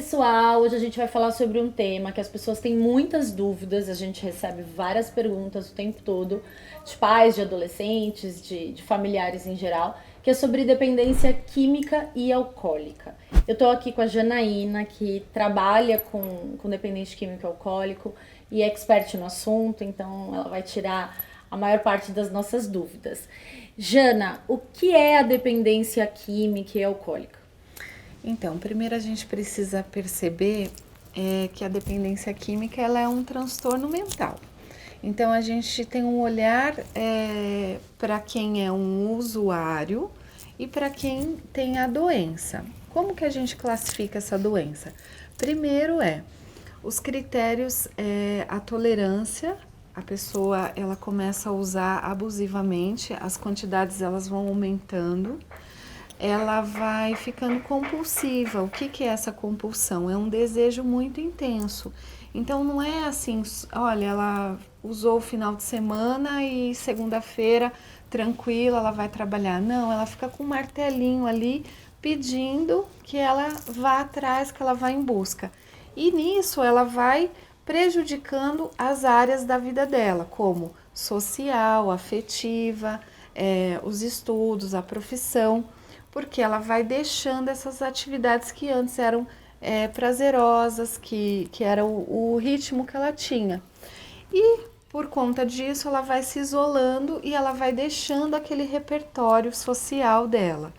pessoal! Hoje a gente vai falar sobre um tema que as pessoas têm muitas dúvidas, a gente recebe várias perguntas o tempo todo, de pais, de adolescentes, de familiares em geral, que é sobre dependência química e alcoólica. Eu tô aqui com a Janaína, que trabalha com dependente químico e alcoólico e é expert no assunto, então ela vai tirar a maior parte das nossas dúvidas. Jana, o que é a dependência química e alcoólica? Então, primeiro a gente precisa perceber que a dependência química ela é um transtorno mental. Então, a gente tem um olhar para quem é um usuário e para quem tem a doença. Como que a gente classifica essa doença? Primeiro os critérios, a tolerância. A pessoa ela começa a usar abusivamente, as quantidades elas vão aumentando, ela vai ficando compulsiva. O que é essa compulsão? É um desejo muito intenso. Então não é assim, olha, ela usou o final de semana e segunda-feira, tranquila, ela vai trabalhar. Não, ela fica com um martelinho ali pedindo que ela vá atrás, que ela vá em busca. E nisso ela vai prejudicando as áreas da vida dela, como social, afetiva, os estudos, a profissão, porque ela vai deixando essas atividades que antes eram prazerosas, que era o ritmo que ela tinha. E por conta disso ela vai se isolando e ela vai deixando aquele repertório social dela.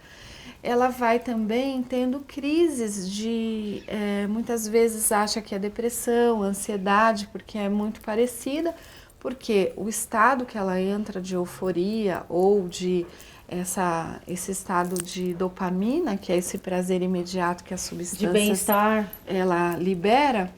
Ela vai também tendo crises de, muitas vezes acha que é depressão, ansiedade, porque é muito parecida, porque o estado que ela entra de euforia ou de esse estado de dopamina, que é esse prazer imediato que a De substância bem-estar? ela libera,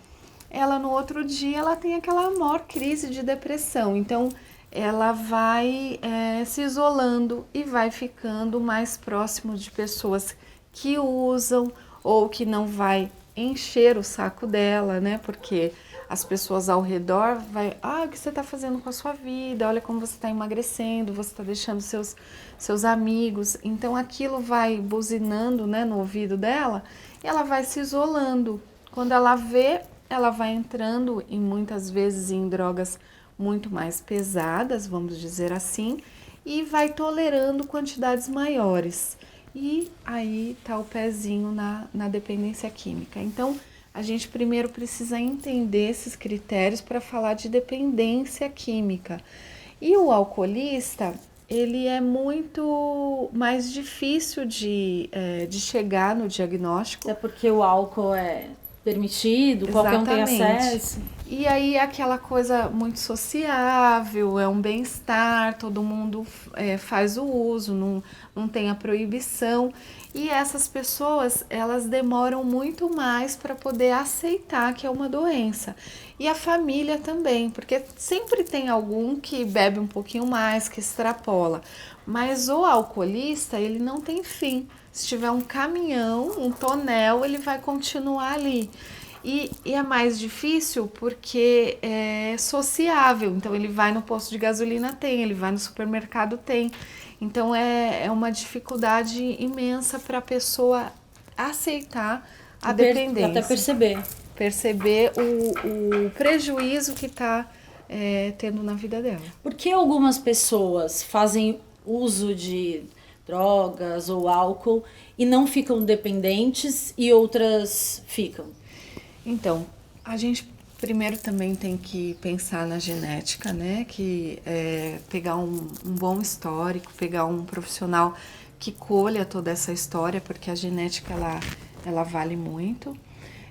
ela no outro dia ela tem aquela maior crise de depressão. Então ela vai se isolando e vai ficando mais próximo de pessoas que usam ou que não vai encher o saco dela, né? Porque as pessoas ao redor vai, o que você está fazendo com a sua vida? Olha como você está emagrecendo, você está deixando seus amigos. Então aquilo vai buzinando, né, no ouvido dela e ela vai se isolando. Quando ela vê, ela vai entrando em muitas vezes em drogas muito mais pesadas, vamos dizer assim, e vai tolerando quantidades maiores. E aí tá o pezinho na dependência química. Então, a gente primeiro precisa entender esses critérios para falar de dependência química. E o alcoolista, ele é muito mais difícil de chegar no diagnóstico. É porque o álcool é permitido, qualquer um tem Exatamente. acesso. E aí aquela coisa muito sociável, é um bem-estar, todo mundo faz o uso, não tem a proibição. E essas pessoas, elas demoram muito mais para poder aceitar que é uma doença. E a família também, porque sempre tem algum que bebe um pouquinho mais, que extrapola. Mas o alcoolista, ele não tem fim. Se tiver um caminhão, um tonel, ele vai continuar ali. E é mais difícil porque é sociável. Então ele vai no posto de gasolina, tem, ele vai no supermercado, tem. Então é uma dificuldade imensa para a pessoa aceitar a Até dependência. perceber. Perceber o prejuízo que está tendo na vida dela. Por que algumas pessoas fazem uso de drogas ou álcool e não ficam dependentes e outras ficam? Então, a gente primeiro também tem que pensar na genética, né? Que pegar um bom histórico, pegar um profissional que colha toda essa história, porque a genética ela vale muito.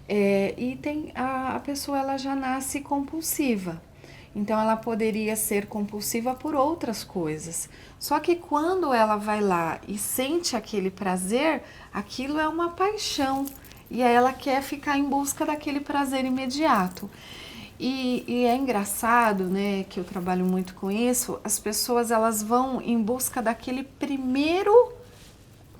E tem a pessoa ela já nasce compulsiva. Então ela poderia ser compulsiva por outras coisas. Só que quando ela vai lá e sente aquele prazer, aquilo é uma paixão. E aí ela quer ficar em busca daquele prazer imediato. E é engraçado, né, que eu trabalho muito com isso, as pessoas elas vão em busca daquele primeiro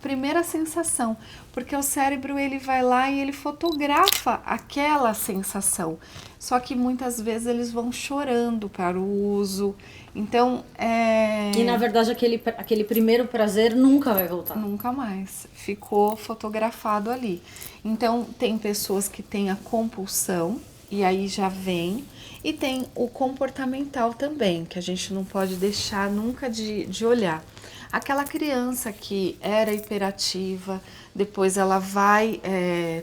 primeira sensação, porque o cérebro ele vai lá e ele fotografa aquela sensação. Só que muitas vezes eles vão chorando para o uso. Então, E na verdade aquele primeiro prazer nunca vai voltar. Nunca mais. Ficou fotografado ali. Então, tem pessoas que têm a compulsão, e aí já vem. E tem o comportamental também, que a gente não pode deixar nunca de olhar. Aquela criança que era hiperativa, depois ela vai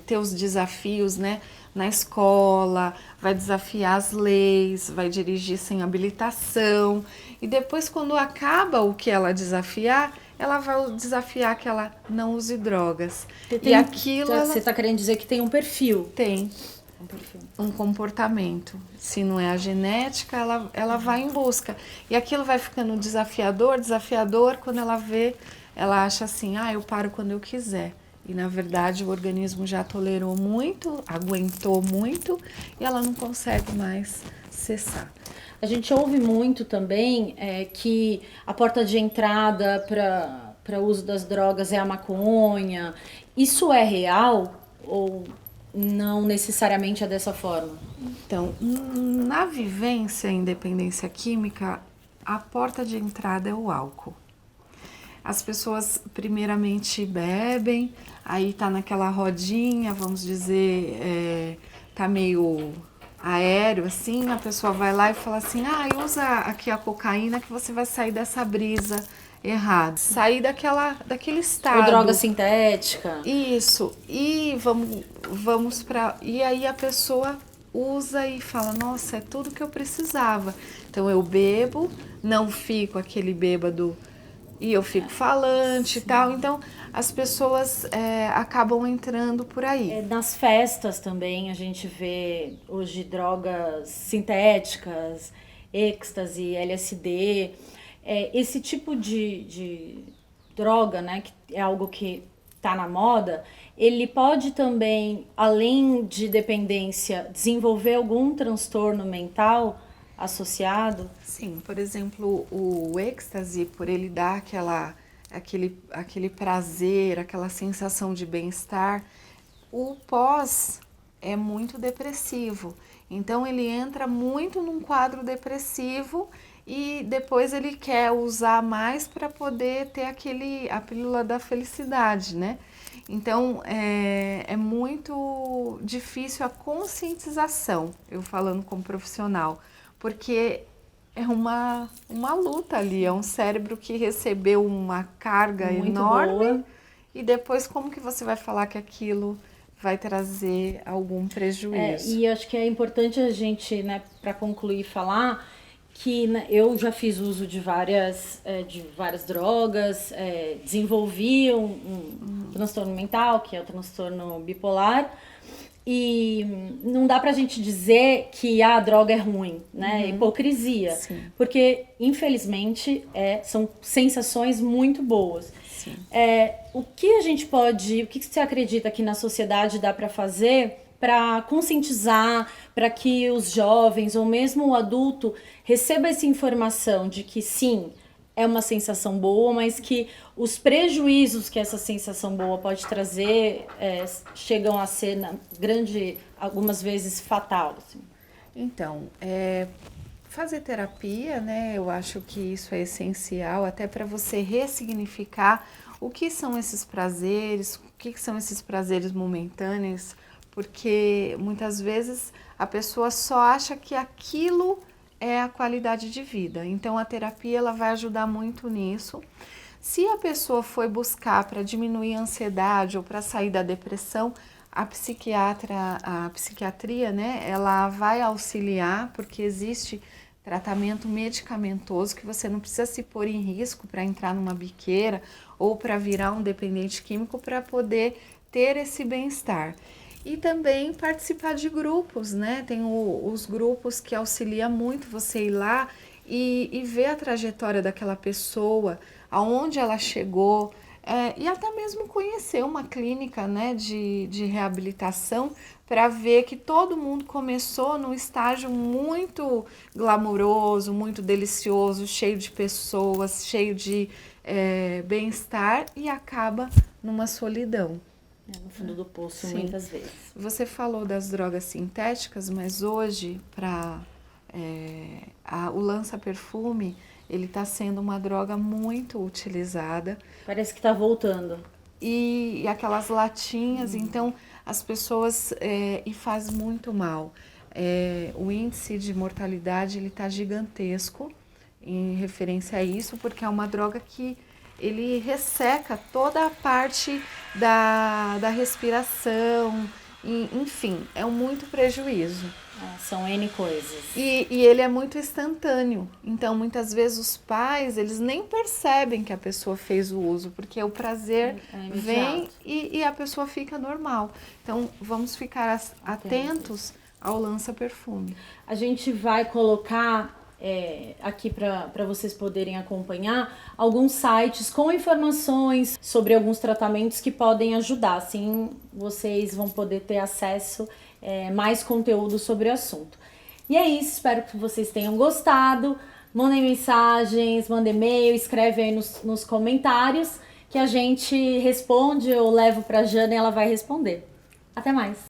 ter os desafios, né, na escola, vai desafiar as leis, vai dirigir sem habilitação. E depois, quando acaba o que ela desafiar, ela vai desafiar que ela não use drogas. E aquilo... Você está querendo dizer que tem um perfil? Tem. Um comportamento. Se não é a genética, ela vai em busca. E aquilo vai ficando desafiador, quando ela vê, ela acha assim, eu paro quando eu quiser. E na verdade o organismo já tolerou muito, aguentou muito, e ela não consegue mais cessar. A gente ouve muito também que a porta de entrada para o uso das drogas é a maconha. Isso é real ou não necessariamente é dessa forma? Então, na vivência em dependência química, a porta de entrada é o álcool. As pessoas primeiramente bebem, aí tá naquela rodinha, vamos dizer, tá meio aéreo assim, a pessoa vai lá e fala assim, usa aqui a cocaína que você vai sair dessa brisa errada, sair daquele estado. Ou droga sintética. Isso, e vamos para... E aí a pessoa usa e fala, nossa, é tudo que eu precisava. Então eu bebo, não fico aquele bêbado e eu fico falante e tal. Então as pessoas acabam entrando por aí. Nas festas também a gente vê hoje drogas sintéticas, êxtase, LSD... esse tipo de droga, né, que é algo que está na moda, ele pode também, além de dependência, desenvolver algum transtorno mental associado? Sim, por exemplo, o êxtase, por ele dar aquele prazer, aquela sensação de bem-estar, o pós é muito depressivo. Então ele entra muito num quadro depressivo e depois ele quer usar mais para poder ter a pílula da felicidade, né? Então é muito difícil a conscientização, eu falando como profissional, porque é uma luta ali, é um cérebro que recebeu uma carga muito enorme boa. E depois como que você vai falar que aquilo vai trazer algum prejuízo? E acho que é importante a gente, né, para concluir, falar que eu já fiz uso de várias drogas, desenvolvi um transtorno mental, que é o transtorno bipolar, e não dá pra gente dizer que a droga é ruim, né? Hipocrisia. Sim. Porque, infelizmente, são sensações muito boas. Sim. O que você acredita que na sociedade dá pra fazer para conscientizar, para que os jovens ou mesmo o adulto receba essa informação de que sim, é uma sensação boa, mas que os prejuízos que essa sensação boa pode trazer chegam a ser algumas vezes fatal. Assim. Então, fazer terapia, né? Eu acho que isso é essencial até para você ressignificar o que são esses prazeres, o que são esses prazeres momentâneos, porque muitas vezes a pessoa só acha que aquilo é a qualidade de vida. Então a terapia ela vai ajudar muito nisso. Se a pessoa foi buscar para diminuir a ansiedade ou para sair da depressão, a psiquiatria, né, ela vai auxiliar, porque existe tratamento medicamentoso que você não precisa se pôr em risco para entrar numa biqueira ou para virar um dependente químico para poder ter esse bem-estar. E também participar de grupos, né? Tem os grupos que auxiliam muito você ir lá e ver a trajetória daquela pessoa, aonde ela chegou, E até mesmo conhecer uma clínica, né, de reabilitação para ver que todo mundo começou num estágio muito glamouroso, muito delicioso, cheio de pessoas, cheio de bem-estar e acaba numa solidão. No fundo do poço, Sim. muitas vezes. Você falou das drogas sintéticas, mas hoje, o lança-perfume, ele está sendo uma droga muito utilizada. Parece que está voltando. E aquelas latinhas, então as pessoas, e faz muito mal. O índice de mortalidade ele está gigantesco em referência a isso, porque é uma droga que ele resseca toda a parte da respiração, enfim, é muito prejuízo. São N coisas. E ele é muito instantâneo, então muitas vezes os pais, eles nem percebem que a pessoa fez o uso, porque o prazer vem e a pessoa fica normal. Então vamos ficar atentos ao lança-perfume. A gente vai colocar aqui para vocês poderem acompanhar alguns sites com informações sobre alguns tratamentos que podem ajudar, assim vocês vão poder ter acesso mais conteúdo sobre o assunto. E é isso, espero que vocês tenham gostado. Mandem mensagens, mandem e-mail, escreve aí nos comentários que a gente responde, eu levo para a Jana e ela vai responder. Até mais!